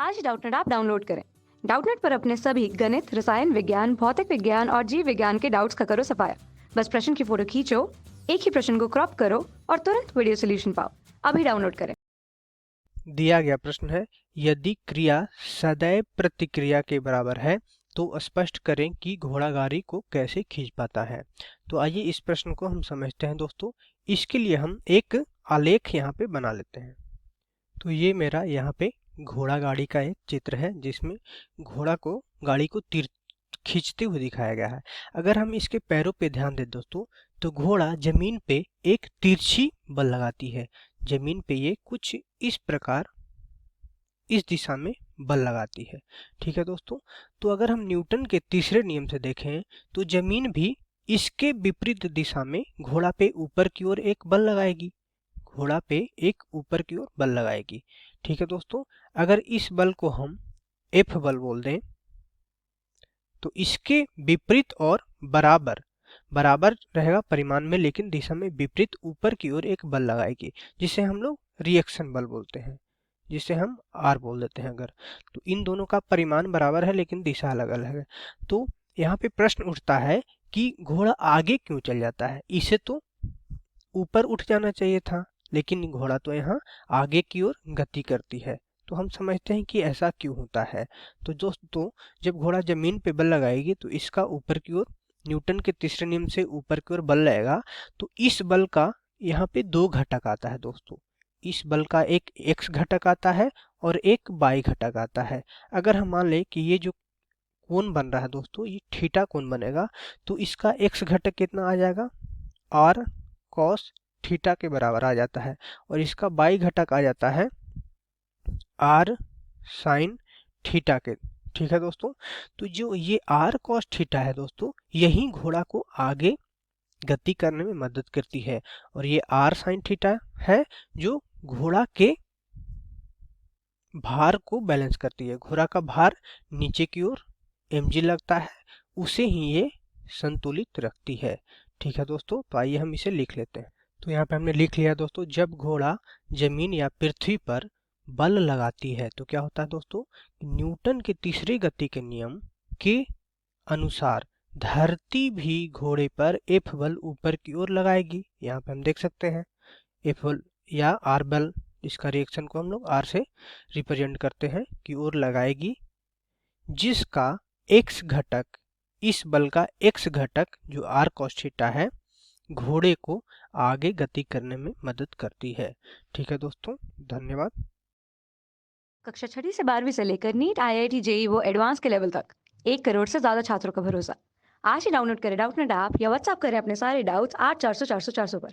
आज ही Doubtnut app download करें। Doubtnut पर अपने सभी गणित, रसायन विज्ञान, भौतिक विज्ञान और जीव विज्ञान के डाउट्स का करो सफाया। बस प्रश्न की फोटो खींचो, एक ही प्रश्न को क्रॉप करो और तुरंत वीडियो सोल्यूशन पाओ। अभी डाउनलोड करें। दिया गया प्रश्न है, यदि क्रिया सदैव प्रतिक्रिया के बराबर है तो स्पष्ट करें कि घोड़ा गाड़ी को कैसे खींच पाता है। तो आइए इस प्रश्न को हम समझते हैं दोस्तों। इसके लिए हम एक आलेख यहाँ पे बना लेते हैं। तो ये मेरा यहाँ पे घोड़ा गाड़ी का एक चित्र है जिसमें घोड़ा को गाड़ी को तीर खींचते हुए दिखाया गया है। अगर हम इसके पैरों पे ध्यान दें दोस्तों, तो घोड़ा जमीन पे एक तिरछी बल लगाती है। जमीन पे ये कुछ इस प्रकार इस दिशा में बल लगाती है। ठीक है दोस्तों। तो अगर हम न्यूटन के तीसरे नियम से देखें तो जमीन भी इसके विपरीत दिशा में घोड़ा पे ऊपर की ओर एक बल लगाएगी। घोड़ा पे एक ऊपर की ओर बल लगाएगी। ठीक है दोस्तों। अगर इस बल को हम F बल बोल दें तो इसके विपरीत और बराबर बराबर रहेगा परिमाण में, लेकिन दिशा में विपरीत ऊपर की ओर एक बल लगाएगी, जिसे हम लोग रिएक्शन बल बोलते हैं, जिसे हम R बोल देते हैं। अगर तो इन दोनों का परिमाण बराबर है लेकिन दिशा अलग अलग है। तो यहाँ पे प्रश्न उठता है कि घोड़ा आगे क्यों चल जाता है। इसे तो ऊपर उठ जाना चाहिए था, लेकिन घोड़ा तो यहाँ आगे की ओर गति करती है। तो हम समझते हैं कि ऐसा क्यों होता है। तो दोस्तों, जब घोड़ा जमीन पे बल लगाएगी तो इसका ऊपर की ओर न्यूटन के तीसरे नियम से ऊपर की ओर बल लगेगा। तो इस बल का यहाँ पे दो घटक आता है दोस्तों। इस बल का एक x घटक आता है और एक y घटक आता है। अगर हम मान लें कि ये जो कोण बन रहा है दोस्तों, ये थीटा कोण बनेगा, तो इसका x घटक कितना आ जाएगा, r cos थीटा के बराबर आ जाता है। और इसका y घटक आ जाता है r sin थीटा के। ठीक है दोस्तों। तो जो ये r cos थीटा है दोस्तों, यही घोड़ा को आगे गति करने में मदद करती है। और ये r sin थीटा है जो घोड़ा के भार को बैलेंस करती है। घोड़ा का भार नीचे की ओर mg लगता है, उसे ही ये संतुलित रखती है। ठीक है दोस्तों। तो आइए हम इसे लिख लेते हैं। तो यहाँ पे हमने लिख लिया दोस्तों, जब घोड़ा जमीन या पृथ्वी पर बल लगाती है तो क्या होता है दोस्तों, न्यूटन के तीसरे गति के नियम के अनुसार धरती भी घोड़े पर F बल ऊपर की ओर लगाएगी। यहाँ पे हम देख सकते हैं F बल या R बल, इसका रिएक्शन को हम लोग R से रिप्रेजेंट करते हैं, की ओर लगाएगी, जिसका x घटक, इस बल का x घटक जो r cos थीटा है, घोड़े को आगे गति करने में मदद करती है। ठीक है दोस्तों, धन्यवाद। कक्षा 6 से 12वीं से लेकर नीट, IIT, JEE वो एडवांस के लेवल तक 1 करोड़ से ज्यादा छात्रों का भरोसा। आज ही डाउनलोड करें डाउटनेट ऐप या व्हाट्सएप करें अपने सारे डाउट्स 8400 400 400 पर।